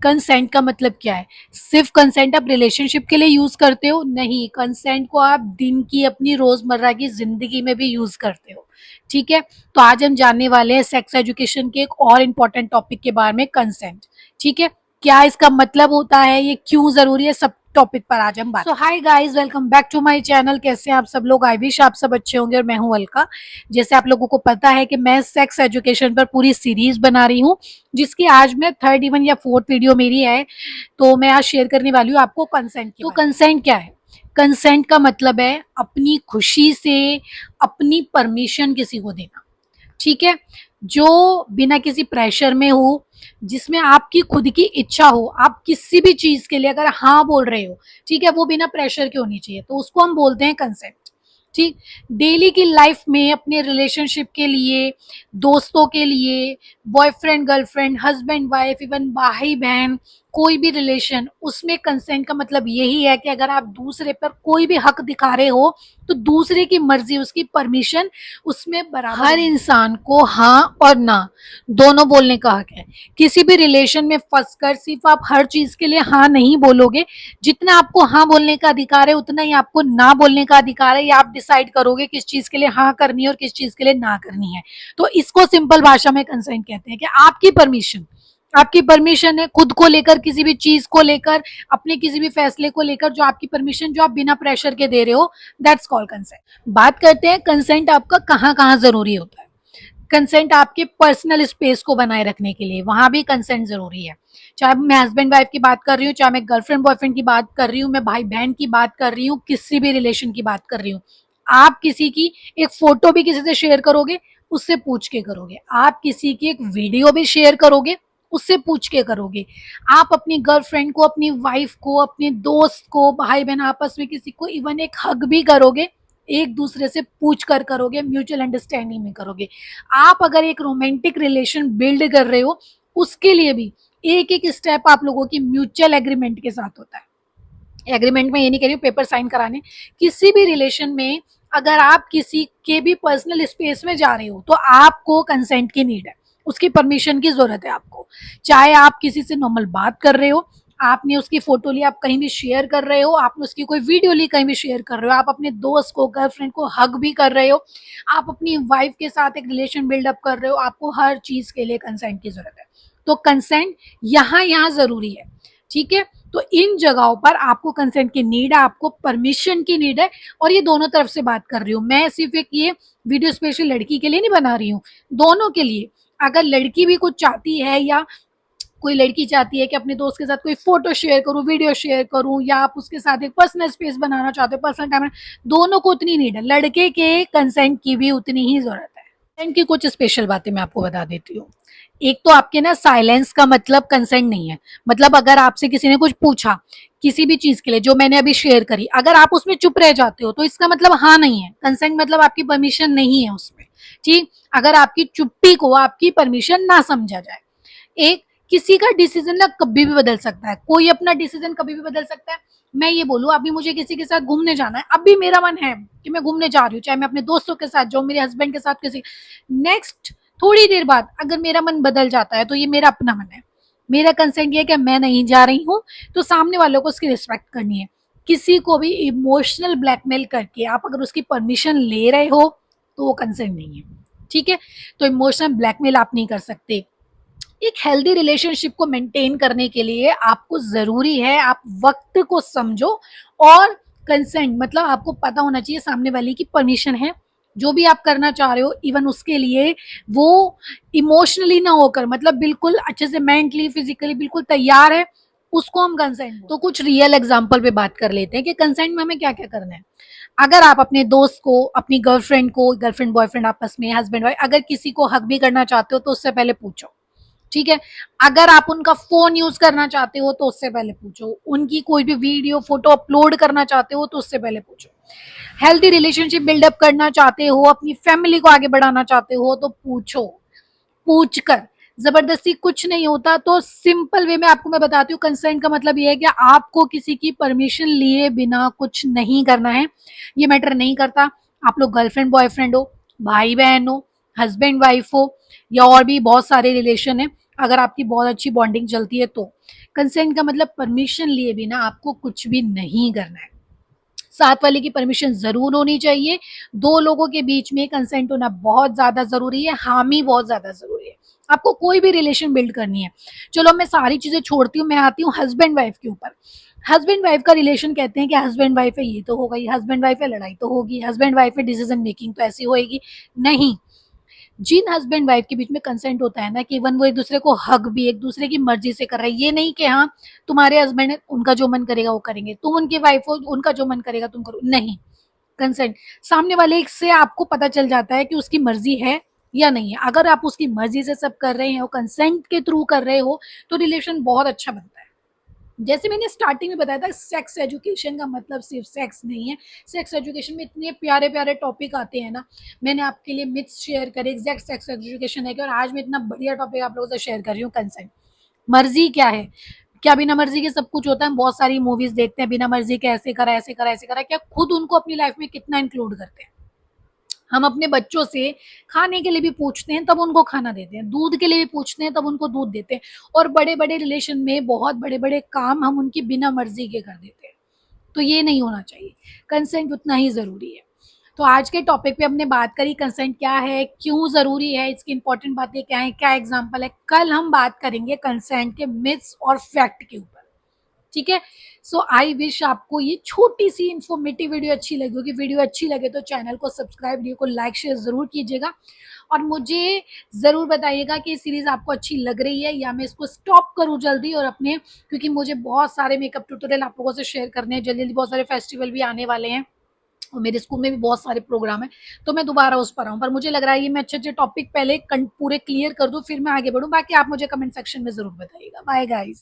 Consent का मतलब क्या है? सिर्फ कंसेंट आप रिलेशनशिप के लिए यूज करते हो? नहीं, कंसेंट को आप दिन की अपनी रोजमर्रा की जिंदगी में भी यूज करते हो। ठीक है, तो आज हम जानने वाले हैं सेक्स एजुकेशन के एक और इम्पोर्टेंट टॉपिक के बारे में, कंसेंट। ठीक है, क्या इसका मतलब होता है, ये क्यों जरूरी है, सब टॉपिक पर आज हम बात। So hi guys, welcome back to my channel. कैसे हैं आप सब लोग? आई विश आप सब अच्छे होंगे और मैं हूं अलका। जैसे आप लोगों को पता है कि मैं सेक्स एजुकेशन पर पूरी सीरीज बना रही हूँ, जिसकी आज मैं थर्ड इवन या फोर्थ वीडियो मेरी है। तो मैं आज शेयर करने वाली हूँ आपको कंसेंट। तो कंसेंट क्या है? कंसेंट का मतलब है अपनी खुशी से अपनी परमिशन किसी को देना। ठीक है, जो बिना किसी प्रेशर में हो, जिसमें आपकी खुद की इच्छा हो, आप किसी भी चीज के लिए अगर हाँ बोल रहे हो, ठीक है, वो बिना प्रेशर के होनी चाहिए, तो उसको हम बोलते हैं कंसेंट। ठीक, डेली की लाइफ में अपने रिलेशनशिप के लिए, दोस्तों के लिए, boyfriend girlfriend, husband wife, even भाई बहन, कोई भी रिलेशन, उसमें कंसेंट का मतलब यही है कि अगर आप दूसरे पर कोई भी हक दिखा रहे हो, तो दूसरे की मर्जी, उसकी परमिशन उसमें बराबर। हर इंसान को हाँ और ना दोनों बोलने का हक है। किसी भी रिलेशन में फंसकर सिर्फ आप हर चीज के लिए हाँ नहीं बोलोगे। जितना आपको हाँ बोलने का अधिकार है, उतना ही आपको ना बोलने का अधिकार है। या आप डिसाइड करोगे किस चीज के लिए हाँ करनी है और किस चीज के लिए ना करनी है। तो इसको सिंपल भाषा में कंसेंट कहते हैं कि आपकी परमिशन है खुद को लेकर, किसी भी चीज को लेकर, अपने किसी भी फैसले को लेकर, जो आपकी परमिशन, जो आप बिना प्रेशर के दे रहे हो, दैट्स कॉल्ड कंसेंट। बात करते हैं कंसेंट आपका कहाँ कहाँ जरूरी होता है। कंसेंट आपके पर्सनल स्पेस को बनाए रखने के लिए, वहां भी कंसेंट जरूरी है। चाहे मैं हस्बैंड वाइफ की बात कर रही हूँ, चाहे मैं गर्लफ्रेंड बॉयफ्रेंड की बात कर रही हूँ, मैं भाई बहन की बात कर रही हूँ, किसी भी रिलेशन की बात कर रही हूँ। आप किसी की एक फोटो भी किसी से शेयर करोगे, उससे पूछ के करोगे। आप किसी की एक वीडियो भी शेयर करोगे, उससे पूछ के करोगे। आप अपनी गर्लफ्रेंड को, अपनी वाइफ को, अपने दोस्त को, भाई बहन आपस में किसी को इवन एक हग भी करोगे, एक दूसरे से पूछ कर करोगे, म्यूचुअल अंडरस्टैंडिंग में करोगे। आप अगर एक रोमांटिक रिलेशन बिल्ड कर रहे हो, उसके लिए भी एक एक स्टेप आप लोगों की म्यूचुअल एग्रीमेंट के साथ होता है। एग्रीमेंट में ये नहीं कह रही हूँ पेपर साइन कराने। किसी भी रिलेशन में अगर आप किसी के भी पर्सनल स्पेस में जा रहे हो, तो आपको कंसेंट की नीड है, उसकी परमिशन की जरूरत है आपको। चाहे आप किसी से नॉर्मल बात कर रहे हो, आपने उसकी फोटो ली, आप कहीं भी शेयर कर रहे हो, आपने उसकी कोई वीडियो ली, कहीं भी शेयर कर रहे हो, आप अपने दोस्त को, गर्लफ्रेंड को हग भी कर रहे हो, आप अपनी वाइफ के साथ एक रिलेशन बिल्डअप कर रहे हो, आपको हर चीज के लिए कंसेंट की जरूरत है। तो कंसेंट यहाँ यहाँ जरूरी है। ठीक है, तो इन जगहों पर आपको कंसेंट की नीड है, आपको परमिशन की नीड है। और ये दोनों तरफ से बात कर रही हूँ मैं, सिर्फ एक ये वीडियो स्पेशल लड़की के लिए नहीं बना रही हूँ, दोनों के लिए। अगर लड़की भी कुछ चाहती है, या कोई लड़की चाहती है कि अपने दोस्त के साथ कोई फोटो शेयर करूं, वीडियो शेयर करूं, या आप उसके साथ एक पर्सनल स्पेस बनाना चाहते हो, पर्सनल टाइम, दोनों को उतनी नीड है। लड़के के कंसेंट की भी उतनी ही जरूरत है। कंसेंट की कुछ स्पेशल बातें मैं आपको बता देती हूँ। एक तो आपके ना, साइलेंस का मतलब कंसेंट नहीं है। मतलब अगर आपसे किसी ने कुछ पूछा किसी भी चीज के लिए, जो मैंने अभी शेयर करी, अगर आप उसमें चुप रह जाते हो, तो इसका मतलब हाँ नहीं है। कंसेंट मतलब आपकी परमिशन नहीं है उसमें। ठीक, अगर आपकी चुप्पी को आपकी परमिशन ना समझा जाए। एक, किसी का डिसीजन ना कभी भी बदल सकता है, कोई अपना डिसीजन कभी भी बदल सकता है। मैं ये बोलूँ अभी मुझे किसी के साथ घूमने जाना है, अभी मेरा मन है कि मैं घूमने जा रही हूँ, चाहे मैं अपने दोस्तों के साथ जाऊँ, मेरे हस्बैंड के साथ, किसी, नेक्स्ट थोड़ी देर बाद अगर मेरा मन बदल जाता है, तो ये मेरा अपना मन है, मेरा कंसेंट ये है कि मैं नहीं जा रही हूँ। तो सामने वालों को उसकी रिस्पेक्ट करनी है। किसी को भी इमोशनल ब्लैकमेल करके आप अगर उसकी परमिशन ले रहे हो, तो वो कंसेंट नहीं है। ठीक है, तो इमोशनल ब्लैकमेल आप नहीं कर सकते। एक हेल्दी रिलेशनशिप को मेंटेन करने के लिए आपको जरूरी है आप वक्त को समझो, और कंसेंट मतलब आपको पता होना चाहिए सामने वाले की परमिशन है। जो भी आप करना चाह रहे हो, इवन उसके लिए वो इमोशनली ना होकर, मतलब बिल्कुल अच्छे से मेंटली फिजिकली बिल्कुल तैयार है, उसको हम कंसेंट। तो कुछ रियल एग्जांपल पे बात कर लेते हैं कि कंसेंट में हमें क्या क्या करना है। अगर आप अपने दोस्त को, अपनी गर्लफ्रेंड को, गर्लफ्रेंड बॉयफ्रेंड आपस में, हस्बैंड वाइफ, अगर किसी को हक भी करना चाहते हो, तो उससे पहले पूछो। ठीक है, अगर आप उनका फोन यूज करना चाहते हो, तो उससे पहले पूछो। उनकी कोई भी वीडियो फोटो अपलोड करना चाहते हो, तो उससे पहले पूछो। हेल्दी रिलेशनशिप बिल्डअप करना चाहते हो, अपनी फैमिली को आगे बढ़ाना चाहते हो, तो पूछो। पूछ कर, जबरदस्ती कुछ नहीं होता। तो सिंपल वे में आपको मैं बताती हूँ, कंसेंट का मतलब ये है कि आपको किसी की परमिशन लिए बिना कुछ नहीं करना है। ये मैटर नहीं करता आप लोग गर्लफ्रेंड बॉयफ्रेंड हो, भाई बहन हो, हस्बैंड वाइफ हो, या और भी बहुत सारे रिलेशन है। अगर आपकी बहुत अच्छी बॉन्डिंग चलती है तो। कंसेंट का मतलब परमिशन लिए बिना आपको कुछ भी नहीं करना है। साथ वाले की परमिशन ज़रूर होनी चाहिए। 2 लोगों के बीच में कंसेंट होना बहुत ज़्यादा ज़रूरी है, हामी बहुत ज़्यादा ज़रूरी है। आपको कोई भी रिलेशन बिल्ड करनी है। चलो मैं सारी चीज़ें छोड़ती हूँ, मैं आती हूँ हस्बैंड वाइफ के ऊपर। हस्बैंड वाइफ का रिलेशन कहते हैं कि हस्बैंड वाइफ है ये तो होगा ही, हस्बैंड वाइफ है लड़ाई तो होगी, हस्बैंड वाइफ है डिसीजन मेकिंग तो ऐसी होएगी। नहीं, जिन हस्बैंड वाइफ के बीच में कंसेंट होता है ना कि इवन वो एक दूसरे को हक भी एक दूसरे की मर्जी से कर रहा है, ये नहीं कि हाँ तुम्हारे हस्बैंड है उनका जो मन करेगा वो करेंगे, तुम उनकी वाइफ हो उनका जो मन करेगा तुम करो, नहीं। कंसेंट सामने वाले से आपको पता चल जाता है कि उसकी मर्जी है या नहीं है। अगर आप उसकी मर्जी से सब कर रहे हो, कंसेंट के थ्रू कर रहे हो, तो रिलेशन बहुत अच्छा बनता है। जैसे मैंने स्टार्टिंग में बताया था, सेक्स एजुकेशन का मतलब सिर्फ सेक्स नहीं है। सेक्स एजुकेशन में इतने प्यारे प्यारे टॉपिक आते हैं ना, मैंने आपके लिए मिथ्स शेयर करे एग्जैक्ट सेक्स एजुकेशन है कि, और आज मैं इतना बढ़िया टॉपिक आप लोगों से शेयर कर रही हूँ, कंसेंट। मर्जी क्या है, क्या बिना मर्जी के सब कुछ होता है? हम बहुत सारी मूवीज देखते हैं बिना मर्जी के ऐसे करा ऐसे करा ऐसे करा, क्या खुद उनको अपनी लाइफ में कितना इंक्लूड करते हैं? हम अपने बच्चों से खाने के लिए भी पूछते हैं तब उनको खाना देते हैं, दूध के लिए भी पूछते हैं तब उनको दूध देते हैं, और बड़े बड़े रिलेशन में बहुत बड़े बड़े काम हम उनकी बिना मर्जी के कर देते हैं। तो ये नहीं होना चाहिए, कंसेंट उतना ही ज़रूरी है। तो आज के टॉपिक पे हमने बात करी कंसेंट क्या है, क्यों ज़रूरी है, इसकी इंपॉर्टेंट बातें क्या है, क्या एग्जाम्पल है। कल हम बात करेंगे कंसेंट के मिथ्स और फैक्ट के ऊपर। ठीक है। सो आई विश आपको ये छोटी सी इंफॉर्मेटिव वीडियो अच्छी लगी होगी। वीडियो अच्छी लगे तो चैनल को सब्सक्राइब, वीडियो को लाइक शेयर जरूर कीजिएगा, और मुझे ज़रूर बताइएगा कि सीरीज़ आपको अच्छी लग रही है या मैं इसको स्टॉप करूँ जल्दी, और अपने, क्योंकि मुझे बहुत सारे मेकअप ट्यूटोरियल आप लोगों से शेयर करने हैं जल्दी जल्दी, बहुत सारे फेस्टिवल भी आने वाले हैं और मेरे स्कूल में भी बहुत सारे प्रोग्राम है, तो मैं दोबारा उस पर आऊँ। पर मुझे लग रहा है ये मैं अच्छे अच्छे टॉपिक पहले पूरे क्लियर कर दूँ, फिर मैं आगे बढ़ूँ। बाकी आप मुझे कमेंट सेक्शन में ज़रूर बताइएगा। Bye guys.